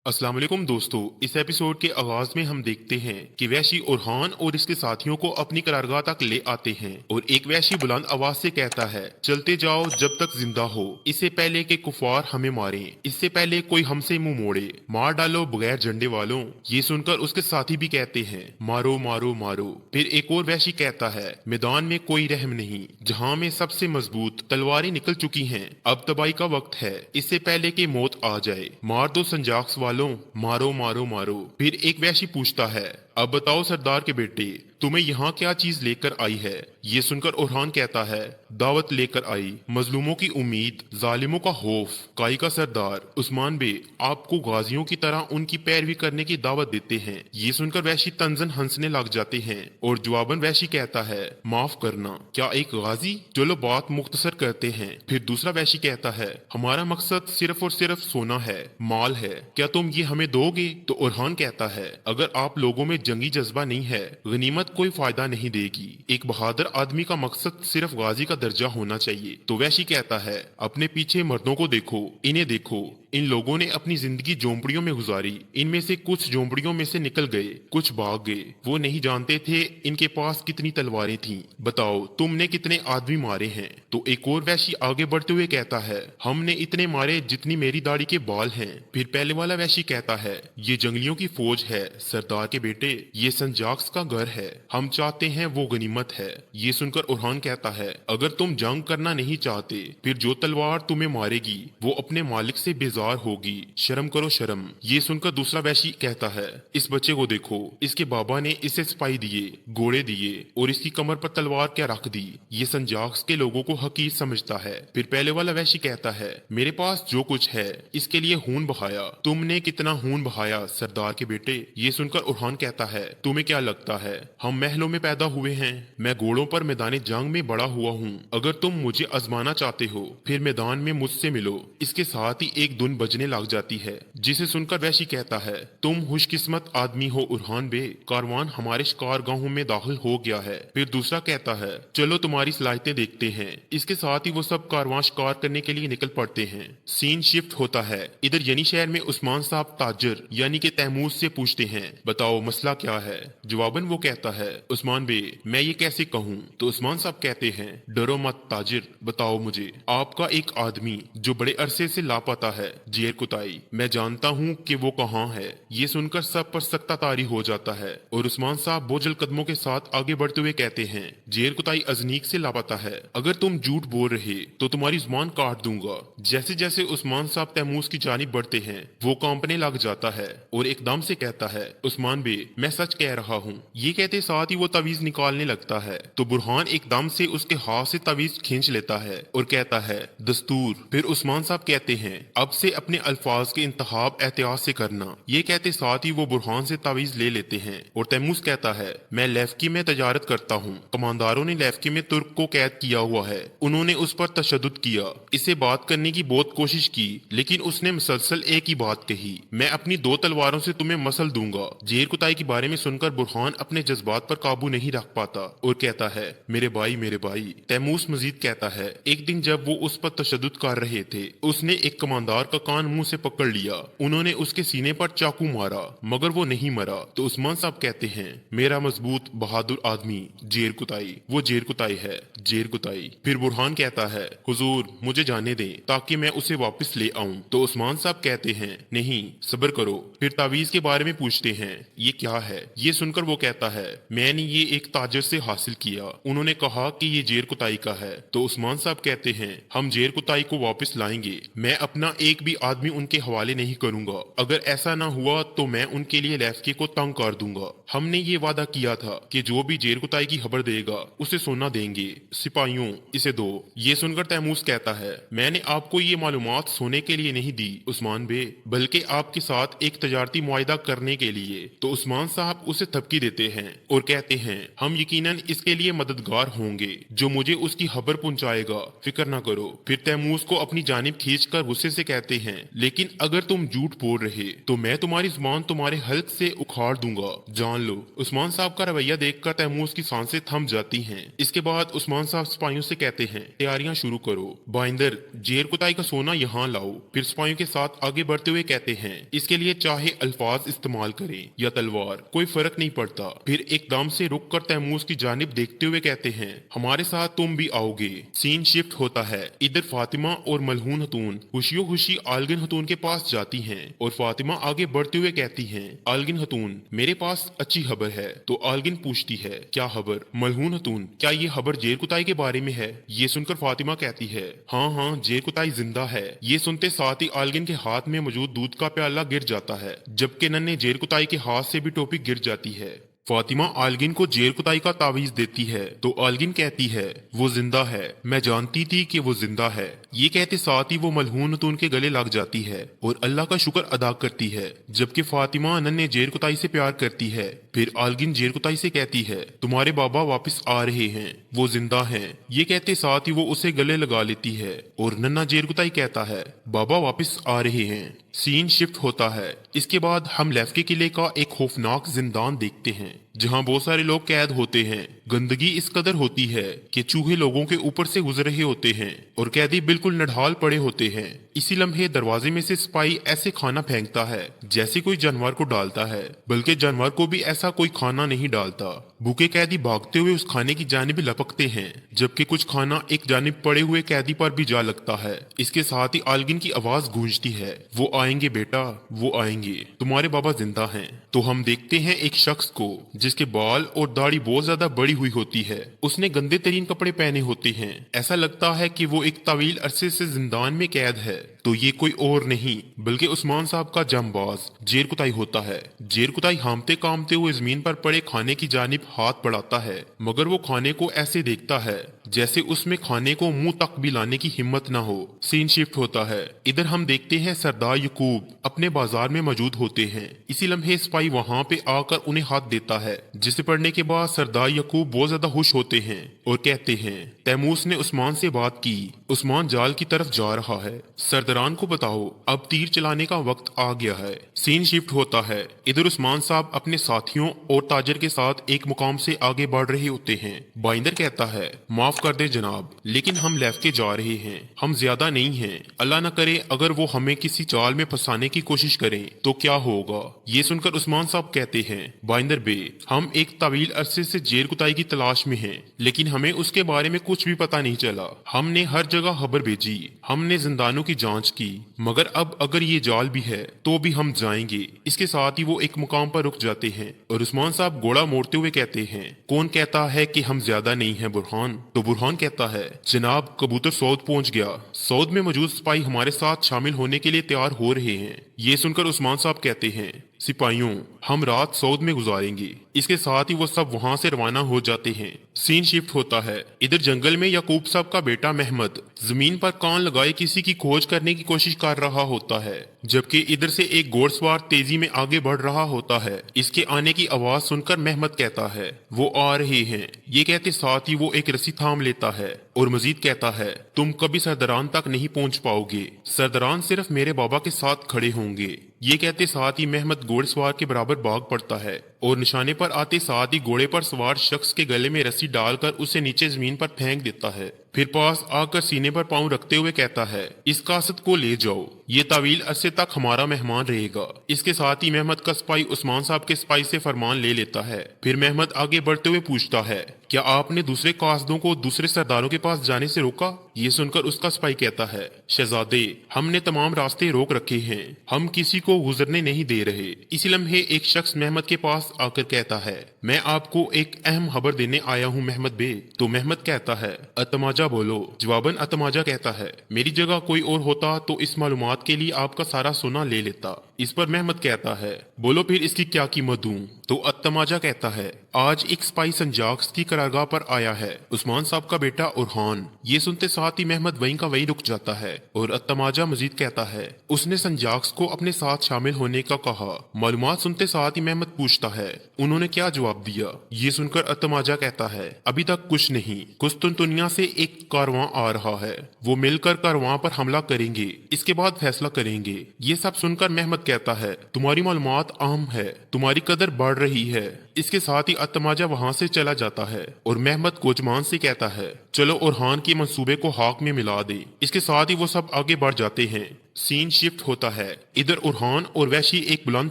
अस्सलाम वालेकुम दोस्तों, इस एपिसोड के आगाज में हम देखते हैं कि वैशी ओरहान और इसके साथियों को अपनी करारगाह तक ले आते हैं और एक वैशी बुलंद आवाज से कहता है, चलते जाओ जब तक जिंदा हो, इससे पहले कि कुफार हमें मारें, इससे पहले कोई हमसे मुंह मोड़े, मार डालो बगैर झंडे वालों। ये सुनकर उसके साथी भी कहते हैं, मारो मारो मारो। फिर एक और वैशी कहता है, मैदान में कोई रहम नहीं, जहां में सबसे मजबूत तलवारें निकल चुकी हैं, अब तबाही का वक्त है, इससे पहले कि मौत आ जाए, मार दो संजाक्स वालों, मारो मारो मारो। फिर एक वैशी पूछता है, अब बताओ सरदार के बेटे, तुम्हें यहाँ क्या चीज लेकर आई है। ये सुनकर ओरहान कहता है, दावत लेकर आई, मजलूमों की उम्मीद, जालिमों का खौफ। काई का सरदार उस्मान बे आपको गाजियों की तरह उनकी पैरवी करने की दावत देते हैं। ये सुनकर वैशी तंजन हंसने लग जाते हैं और जवाबन वैशी कहता है, माफ करना, क्या एक गाजी। चलो बात मुख्तसर करते हैं। फिर दूसरा वैशी कहता है, हमारा मकसद सिर्फ और सिर्फ सोना है, माल है, क्या तुम ये हमें दोगे। तो ओरहान कहता है, अगर आप लोगों में जंगी जज्बा नहीं है, गनीमत कोई फायदा नहीं देगी। एक बहादुर आदमी का मकसद सिर्फ गाजी का दर्जा होना चाहिए। तो वैशी कहता है, अपने पीछे मर्दों को देखो, इन्हें देखो, इन लोगों ने अपनी जिंदगी झोंपड़ियों में गुजारी, इनमें से कुछ झोंपड़ियों में से निकल गए, कुछ भाग गए, वो नहीं जानते थे इनके पास कितनी तलवारें थीं। बताओ तुमने कितने आदमी मारे हैं। तो एक और वैशी आगे बढ़ते हुए कहता है, हमने इतने मारे जितनी मेरी दाढ़ी के बाल हैं। फिर पहले वाला वैशी कहता है, ये जंगलियों की फौज है सरदार के बेटे, ये संजाक्स का घर है, हम चाहते हैं वो गनीमत है। ये सुनकर ओरहान कहता है, अगर तुम जंग करना नहीं चाहते, फिर जो तलवार तुम्हें मारेगी वो अपने मालिक से बेजार होगी, शर्म करो शर्म। ये सुनकर दूसरा वैशी कहता है, इस बच्चे को देखो, इसके बाबा ने इसे सिपाही दिए, घोड़े दिए और इसकी कमर पर तलवार क्या रख दी, ये संजाक्स के लोगों को हकीर समझता है। फिर पहले वाला वैशी कहता है, मेरे पास जो कुछ है इसके लिए खून बहाया, तुमने कितना खून बहाया सरदार के बेटे। ये सुनकर ओरहान कहता है, तुम्हें क्या लगता है हम महलों में पैदा हुए हैं, मैं घोड़ों पर मैदान जंग में बड़ा हुआ हूँ। अगर तुम मुझे आजमाना चाहते हो फिर मैदान में मुझसे मिलो। इसके साथ ही एक धुन बजने लग जाती है, जिसे सुनकर वैशी कहता है, तुम खुशकिस्मत आदमी हो ओरहान बे, कारवान हमारे शिकार गाहों में दाखिल हो गया है। फिर दूसरा कहता है, चलो तुम्हारी सलाहियतें देखते हैं। इसके साथ ही वो सब कारवां शिकार करने के लिए निकल पड़ते हैं। सीन शिफ्ट होता है, इधर यनी शहर में उस्मान साहब ताजर यानी कि तैमूर से पूछते हैं, बताओ मसला क्या है। जवाबन वो कहता है, उस्मान बे मैं ये कैसे कहूँ। तो उस्मान साहब कहते हैं, डरो मत ताजिर, बताओ मुझे, आपका एक आदमी जो बड़े अरसे से लापता है, जेर कुताई, मैं जानता हूँ कि वो कहाँ है। ये सुनकर सब पर सख्ता तारी हो जाता है और उस्मान साहब बोझल कदमों के साथ आगे बढ़ते हुए कहते हैं, जेर कुताई अजनीक से लापता है, अगर तुम झूठ बोल रहे तो तुम्हारी जुबान काट दूंगा। जैसे जैसे उस्मान साहब तैमूस की जानिब बढ़ते हैं वो कांपने लग जाता है और एकदम से कहता है, उस्मान बे मैं सच कह रहा हूँ। ये कहते साथ ही वो तवीज निकालने लगता है तो बुरहान एकदम से उसके हाथ से तवीज खींच लेता है और कहता है, दस्तूर। फिर उस्मान साहब कहते हैं, अब से अपने अल्फाज के इंतखाब एहतियात से करना। ये कहते साथ ही वो बुरहान से तावीज ले लेते हैं और तैमूस कहता है, मैं लेफ्की में तजारत करता हूँ, कमांडारों ने लेफ्की में तुर्क को कैद किया हुआ है, उन्होंने उस पर तशद्दुद किया, इससे बात करने की बहुत कोशिश की लेकिन उसने मुसलसल एक ही बात कही, मैं अपनी दो तलवारों से तुम्हें मसल दूंगा। जेर कुताई के बारे में सुनकर बुरहान अपने जज्बात पर काबू नहीं रख पाता और कहता है, मेरे भाई मेरे भाई। तैमूस मजीद कहता है, एक दिन जब वो उस पर तशद्दुद कर रहे थे उसने एक कमांडार का कान मुंह से पकड़ लिया, उन्होंने उसके सीने पर चाकू मारा मगर वो नहीं मरा। तो उस्मान साहब कहते हैं, मेरा मजबूत बहादुर आदमी जेर कुताई, वो जेर कुताई है, जेर कुताई। फिर बुरहान कहता है, हुजूर मुझे जाने दें ताकि मैं उसे वापस ले आऊं। तो उस्मान साहब कहते हैं, नहीं सब्र करो। फिर तावीज के बारे में पूछते हैं, ये क्या है। ये सुनकर वो कहता है, मैंने ये एक ताजर से हासिल किया, उन्होंने कहा कि ये जेर कुताई का है। तो उस्मान साहब कहते हैं, हम जेर कुताई को वापस लाएंगे, मैं अपना एक भी आदमी उनके हवाले नहीं करूंगा, अगर ऐसा ना हुआ तो मैं उनके लिए लेफ्की को तंग कर दूंगा। हमने ये वादा किया था कि जो भी जेर कुताई की खबर देगा उसे सोना देंगे, सिपाहियों इसे दो। ये सुनकर तैमूस कहता है, मैंने आपको ये मालूमात सोने के लिए नहीं दी उस्मान बे, बल्कि आपके साथ एक तजारती मुआहिदा करने के लिए। तो उस्मान साहब उसे थपकी देते हैं और कहते हैं, हम यकीनन इसके लिए मददगार होंगे, जो मुझे उसकी खबर पहुंचाएगा, फिक्र न करो। फिर तैमूस को अपनी जानिब खींचकर गुस्से से कहते कहते हैं, लेकिन अगर तुम झूठ बोल रहे तो मैं तुम्हारी जुबान तुम्हारे हल्क से उखाड़ दूंगा, जान लो। उस्मान साहब का रवैया देखकर तैमूर की सांसें थम जाती हैं। इसके बाद उस्मान साहब सिपाहियों से कहते हैं, तैयारियां शुरू करो। बाइंदर, जेर कुताई का सोना यहाँ लाओ। फिर सिपाहियों के साथ आगे बढ़ते हुए कहते हैं, इसके लिए चाहे अल्फाज इस्तेमाल करें या तलवार, कोई फर्क नहीं पड़ता। फिर एकदम से रुक कर तैमूर की जानिब देखते हुए कहते हैं, हमारे साथ तुम भी आओगे। सीन शिफ्ट होता है। इधर फातिमा और मलहून हतून खुशियों खुशी आलगिन हतून के पास जाती हैं और फातिमा आगे बढ़ते हुए कहती हैं, आलगिन हतून, मेरे पास अच्छी खबर है। तो आलगिन पूछती है, क्या खबर? मलहून हतून, क्या ये खबर जेर कुताई के बारे में है? ये सुनकर फातिमा कहती है, हाँ हाँ, जेर कुताई जिंदा है। ये सुनते साथ ही आलगिन के हाथ में मौजूद दूध का प्याला गिर जाता है, जबकि नन्हे जेर कुताई के हाथ से भी टोपी गिर जाती है। फातिमा आलगिन को जेर कुताई का तावीज देती है तो आलगिन कहती है, वो जिंदा है, मैं जानती थी कि वो जिंदा है। ये कहते साथ ही वो मलहून हतून के गले लग जाती है और अल्लाह का शुक्र अदा करती है, जबकि फातिमा नन्हे जेर कुताई से प्यार करती है। फिर आलगिन जेर कुताई से कहती है, तुम्हारे बाबा वापस आ रहे हैं, वो जिंदा हैं। ये कहते साथ ही वो उसे गले लगा लेती है और नन्हा जेर कुताई कहता है, बाबा वापस आ रहे हैं। सीन शिफ्ट होता है। इसके बाद हम लेफ्के किले का एक खौफनाक जिंदान देखते हैं, जहां बहुत सारे लोग कैद होते हैं। गंदगी इस कदर होती है कि चूहे लोगों के ऊपर से गुजर रहे होते हैं और कैदी बिल्कुल नढाल पड़े होते हैं। इसी लम्हे दरवाजे में से सिपाही ऐसे खाना फेंकता है जैसे कोई जानवर को डालता है, बल्कि जानवर को भी ऐसा कोई खाना नहीं डालता। भूखे कैदी भागते हुए उस खाने की जानिब लपकते हैं, जबकि कुछ खाना एक जानिब पड़े हुए कैदी पर भी जा लगता है। इसके साथ ही आलगिन की आवाज गूंजती है, वो आएंगे बेटा, वो आएंगे, तुम्हारे बाबा जिंदा हैं। तो हम देखते हैं एक शख्स को जिसके बाल और दाढ़ी बहुत ज्यादा बड़ी हुई होती है। उसने गंदे तरीन कपड़े पहने होते हैं। ऐसा लगता है कि वो एक तवील अरसे से जिंदान में कैद है। तो ये कोई और नहीं बल्कि उस्मान साहब का जमबाज जेर कुताई होता है। जेर कुताई हामते कामते हुए जमीन पर पड़े खाने की जानिब हाथ बढ़ाता है, मगर वो खाने को ऐसे देखता है जैसे उसमें खाने को मुंह तक भी लाने की हिम्मत ना हो। सीन शिफ्ट होता है। इधर हम देखते हैं सरदार यकूब अपने बाजार में मौजूद होते हैं। इसी लम्हे सिपाही वहां पे आकर उन्हें हाथ देता है, जिसे पढ़ने के बाद सरदार यकूब बहुत ज्यादा खुश होते हैं और कहते हैं, तैमूस ने उस्मान से बात की, उस्मान जाल की तरफ जा रहा है, सरदारान को बताओ अब तीर चलाने का वक्त आ गया है। सीन शिफ्ट होता है। इधर उस्मान साहब अपने साथियों और ताजर के साथ एक मुकाम से आगे बढ़ रहे होते हैं। बाइंदर कहता है, माफ कर दे जनाब, लेकिन हम लेफ्ट के जा रहे हैं, हम ज्यादा नहीं हैं। अल्लाह न करे अगर वो हमें किसी चाल में फंसाने की कोशिश करें तो क्या होगा। ये सुनकर उस्मान साहब कहते हैं, बाइंदर बे, हम एक तवील अरसे से जेर कुताई की तलाश में हैं, लेकिन हमें उसके बारे में कुछ भी पता नहीं चला। हमने हर जगह खबर भेजी, हमने जिंदानों की जांच की, मगर अब अगर ये जाल भी है तो भी हम जाएंगे। इसके साथ ही वो एक मुकाम पर रुक जाते हैं और उस्मान साहब घोड़ा मोड़ते हुए कहते हैं, कौन कहता है कि हम ज्यादा नहीं है बुरहान? तो बुरहान कहता है, जनाब कबूतर सऊद पहुंच गया, सऊद में मौजूद सिपाही हमारे साथ शामिल होने के लिए तैयार हो रहे हैं। ये सुनकर उस्मान साहब कहते हैं, सिपाहियों हम रात सऊद में गुजारेंगे। इसके साथ ही वो सब वहां से रवाना हो जाते हैं। सीन शिफ्ट होता है। इधर जंगल में याकूब साहब का बेटा महमद जमीन पर कान लगाए किसी की खोज करने की कोशिश कर रहा होता है, जबकि इधर से एक घोड़सवार तेजी में आगे बढ़ रहा होता है। इसके आने की आवाज सुनकर महमद कहता है, वो आ रहे हैं। ये कहते साथ ही वो एक रस्सी थाम लेता है और मजीद कहता है, तुम कभी सरदारान तक नहीं पहुंच पाओगे, सरदारान सिर्फ मेरे बाबा के साथ खड़े होंगे। ये कहते साथ ही महमद घोड़सवार के बराबर भाग पड़ता है और निशाने पर आते साथ ही घोड़े पर सवार शख्स के गले में रस्सी डालकर उसे नीचे जमीन पर फेंक देता है। फिर पास आकर सीने पर पांव रखते हुए कहता है, इस कासत को ले जाओ, ये तावील अरसे तक हमारा मेहमान रहेगा। इसके साथ ही महमद का सिपाही उस्मान साहब के सिपाही से फरमान ले लेता है। फिर महमद आगे बढ़ते हुए पूछता है, क्या आपने दूसरे कासदों को दूसरे सरदारों के पास जाने से रोका? ये सुनकर उसका सिपाही कहता है, शहजादे हमने तमाम रास्ते रोक रखे हैं, हम किसी को गुजरने नहीं दे रहे। इसी लम्हे एक शख्स महमद के पास आकर कहता है, मैं आपको एक अहम खबर देने आया हूँ महमद बे। तो महमद कहता है, अतमाजा बोलो। जवाबन अतमाजा कहता है, मेरी जगह कोई और होता तो इस मालूमात के लिए आपका सारा सोना ले लेता। इस पर महमद कहता है, बोलो फिर इसकी क्या कीमत दूं? तो अत्तमाजा कहता है, आज एक स्पाई संजाक्स की करारगाह पर आया है, उस्मान साहब का बेटा उरहान। ये सुनते साथ ही महमद वहीं का वहीं रुक जाता है और अत्तमाजा मजीद कहता है, उसने संजाक्स को अपने साथ शामिल होने का कहा। मालूमात सुनते साथ ही महमद पूछता है, उन्होंने क्या जवाब दिया? ये सुनकर अत्तमाजा कहता है, अभी तक कुछ नहीं, कुस्तुनतुनिया से एक कारवां आ रहा है, वो मिलकर कारवां पर हमला करेंगे, इसके बाद फैसला करेंगे। ये सब सुनकर महमद कहता है, तुम्हारी मालूमात अहम है, तुम्हारी कदर बढ़ रही है। इसके साथ ही अत्तमाजा वहां से चला जाता है और महमद कोचमान से कहता है, चलो उरहान के मंसूबे को हाक में मिला दे। इसके साथ ही वो सब आगे बढ़ जाते हैं। सीन शिफ्ट होता है। इधर उरहान और वैशी एक बुलंद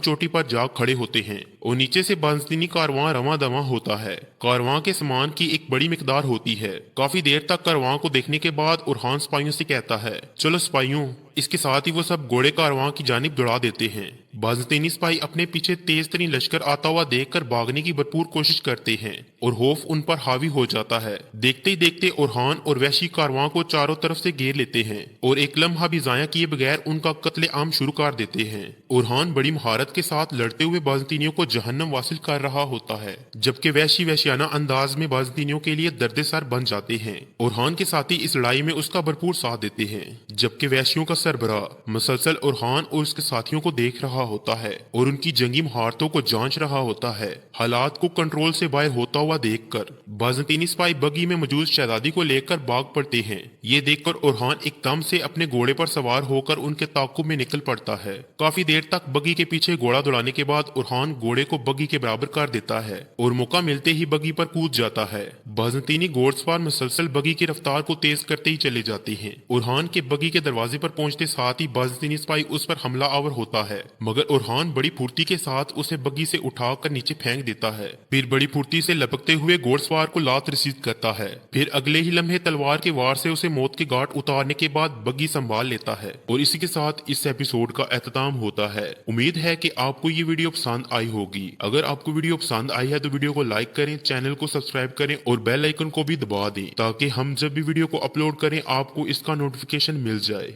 चोटी पर जाग खड़े होते हैं और नीचे से बाज़ंतीनी कारवां रवां दवां होता है। कारवां के सामान की एक बड़ी मिकदार होती है। काफी देर तक कारवां को देखने के बाद उरहान सिपाहियों से कहता है, चलो सिपाहियों। इसके साथ ही वो सब घोड़े कारवां की जानिब दौड़ा देते हैं। बाज़ंतीनी सिपाही अपने पीछे तेज तरीन लश्कर आता हुआ देखकर भागने की भरपूर कोशिश करते हैं और खौफ उन पर हावी हो जाता है। देखते ही देखते उरहान और वैशी कारवां को चारों तरफ से घेर लेते हैं और एक लम्हा भी जाया किए बगैर उनका कत्ले आम शुरू कर देते हैं। उरहान बड़ी महारत के साथ लड़ते हुए बाज़ंतीनियों को जहन्नम वासिल कर रहा होता है, जबकि वैशी वैशियाना अंदाज में बाज़ंतीनियों के लिए दर्द सर बन जाते हैं। उरहान के साथी इस लड़ाई में उसका भरपूर साथ देते हैं, जबकि वैशियों का सरबराह मुसलसल उरहान और उसके साथियों को देख रहा होता है और उनकी जंगी महारतों को जांच रहा होता है। हालात को कंट्रोल से बाहर होता हुआ देखकर बाज़ंतीनी सिपाही बगी में मौजूद शहजादी को लेकर भाग पड़ते हैं। ये देखकर उरहान एकदम से अपने घोड़े पर सवार होकर उनके ताकुब में निकल पड़ता है। काफी देर तक बगी के पीछे घोड़ा दौड़ाने के बाद उरहान घोड़े को बगी के बराबर कर देता है और मौका मिलते ही बगी पर कूद जाता है। बाज़ंतीनी घोड़सवार मुसलसल बगी की रफ्तार को तेज करते ही चले जाते हैं। उरहान के बगी के दरवाजे पर पहुंचते साथ ही बाज़ंतीनी सिपाही उस पर हमला आवर होता है, मगर उरहान बड़ी फुर्ती के साथ उसे बगी से उठाकर नीचे फेंक देता है। फिर बड़ी फुर्ती से लपकते हुए घोड़सवार को लात रसीद करता है। फिर अगले ही लम्हे तलवार के वार से उसे मौत के घाट उतारने के बाद बगी संभाल लेता है। और इसी के साथ इस एपिसोड का एहतमाम होता है। उम्मीद है कि आपको ये वीडियो पसंद आई होगी। अगर आपको वीडियो पसंद आई है तो वीडियो को लाइक करें, चैनल को सब्सक्राइब करें और बेल आइकन को भी दबा दें, ताकि हम जब भी वीडियो को अपलोड करें आपको इसका नोटिफिकेशन मिल जाए।